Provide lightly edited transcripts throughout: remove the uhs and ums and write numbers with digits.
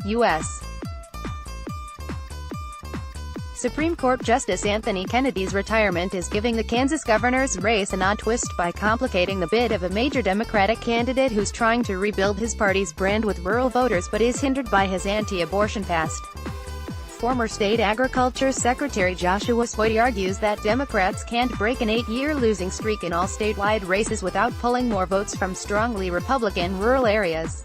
U.S. Supreme Court Justice Anthony Kennedy's retirement is giving the Kansas governor's race an odd twist by complicating the bid of a major Democratic candidate who's trying to rebuild his party's brand with rural voters but is hindered by his anti-abortion past. Former State Agriculture Secretary Joshua Swady argues that Democrats can't break an 8-year losing streak in all statewide races without pulling more votes from strongly Republican rural areas.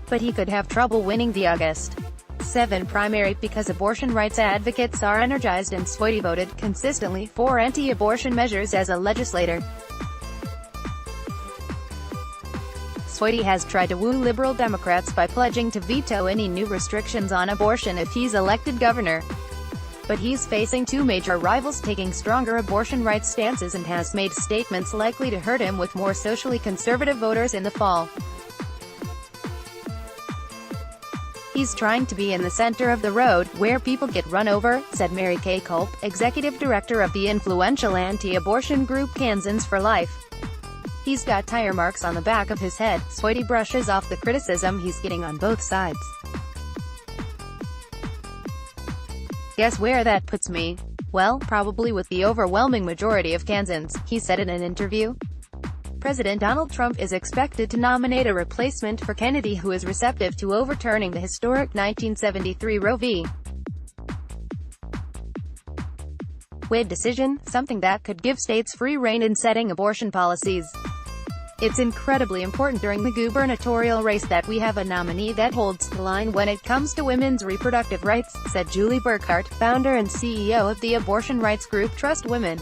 But he could have trouble winning the August 7 primary because abortion rights advocates are energized, and Swady voted consistently for anti-abortion measures as a legislator. Swady has tried to woo liberal Democrats by pledging to veto any new restrictions on abortion if he's elected governor. But he's facing two major rivals taking stronger abortion rights stances and has made statements likely to hurt him with more socially conservative voters in the fall. He's trying to be in the center of the road, where people get run over, said Mary Kay Culp, executive director of the influential anti-abortion group Kansans for Life. He's got tire marks on the back of his head. Swady brushes off the criticism he's getting on both sides. Guess where that puts me? Well, probably with the overwhelming majority of Kansans, he said in an interview. President Donald Trump is expected to nominate a replacement for Kennedy who is receptive to overturning the historic 1973 Roe v. Wade decision, something that could give states free rein in setting abortion policies. It's incredibly important during the gubernatorial race that we have a nominee that holds the line when it comes to women's reproductive rights, said Julie Burkhart, founder and CEO of the abortion rights group Trust Women.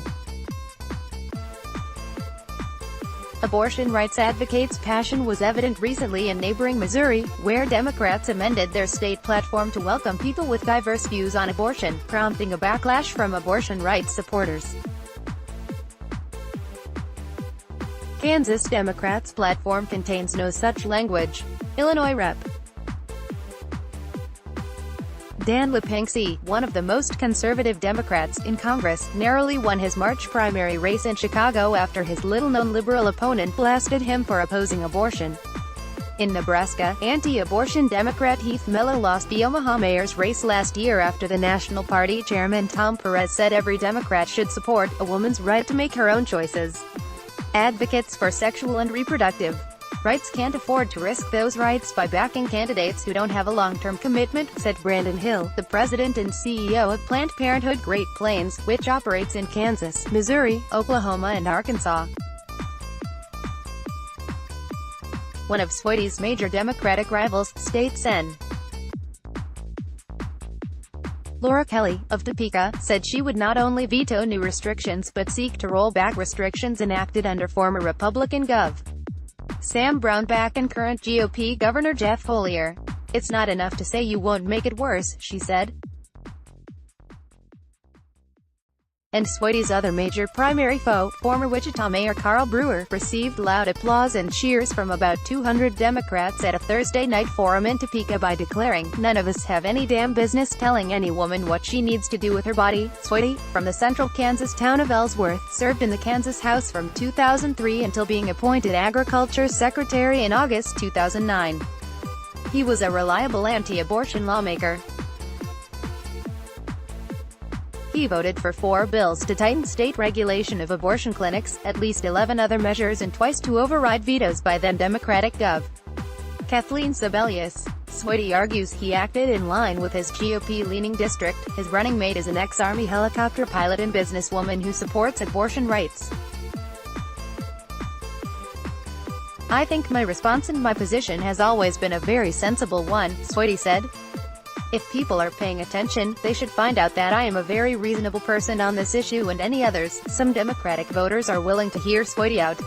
Abortion rights advocates' passion was evident recently in neighboring Missouri, where Democrats amended their state platform to welcome people with diverse views on abortion, prompting a backlash from abortion rights supporters. Kansas Democrats' platform contains no such language. Illinois Rep. Dan Lipinski, one of the most conservative Democrats in Congress, narrowly won his March primary race in Chicago after his little-known liberal opponent blasted him for opposing abortion. In Nebraska, anti-abortion Democrat Heath Mello lost the Omaha mayor's race last year after the National Party chairman Tom Perez said every Democrat should support a woman's right to make her own choices. Advocates for sexual and reproductive rights can't afford to risk those rights by backing candidates who don't have a long-term commitment, said Brandon Hill, the president and CEO of Planned Parenthood Great Plains, which operates in Kansas, Missouri, Oklahoma and Arkansas. One of Swady's major Democratic rivals, State Sen. Laura Kelly, of Topeka, said she would not only veto new restrictions but seek to roll back restrictions enacted under former Republican Gov. Sam Brownback and current GOP Governor Jeff Collier. It's not enough to say you won't make it worse, she said. And Swady's other major primary foe, former Wichita Mayor Carl Brewer, received loud applause and cheers from about 200 Democrats at a Thursday night forum in Topeka by declaring, "None of us have any damn business telling any woman what she needs to do with her body." Swady, from the central Kansas town of Ellsworth, served in the Kansas House from 2003 until being appointed Agriculture Secretary in August 2009. He was a reliable anti-abortion lawmaker. He voted for 4 bills to tighten state regulation of abortion clinics, at least 11 other measures and twice to override vetoes by then Democratic Gov. Kathleen Sebelius. Swady argues he acted in line with his GOP-leaning district. His running mate is an ex-Army helicopter pilot and businesswoman who supports abortion rights. "I think my response and my position has always been a very sensible one," Swady said. "If people are paying attention, they should find out that I am a very reasonable person on this issue and any others." Some Democratic voters are willing to hear Swady out.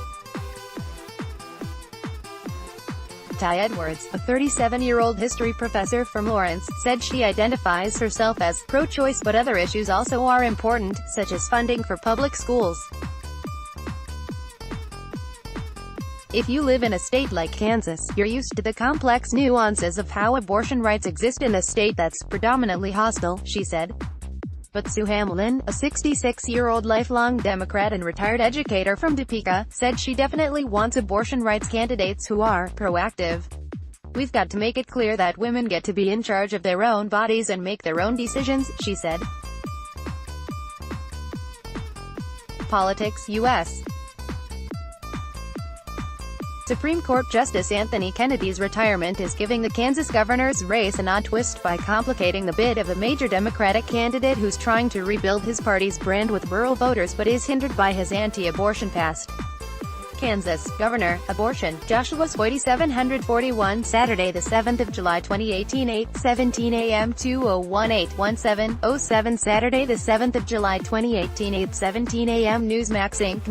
Ty Edwards, a 37-year-old history professor from Lawrence, said she identifies herself as pro-choice but other issues also are important, such as funding for public schools. If you live in a state like Kansas, you're used to the complex nuances of how abortion rights exist in a state that's predominantly hostile, she said. But Sue Hamlin, a 66-year-old lifelong Democrat and retired educator from Topeka, said she definitely wants abortion rights candidates who are proactive. "We've got to make it clear that women get to be in charge of their own bodies and make their own decisions," she said. Politics, U.S. Supreme Court Justice Anthony Kennedy's retirement is giving the Kansas governor's race an odd twist by complicating the bid of a major Democratic candidate who's trying to rebuild his party's brand with rural voters but is hindered by his anti-abortion past. Kansas Governor, abortion, Joshua 4741 Saturday 7 July 2018 8:17 a.m. 2018-17-07 Saturday 7 July 2018 8:17 a.m. Newsmax Inc.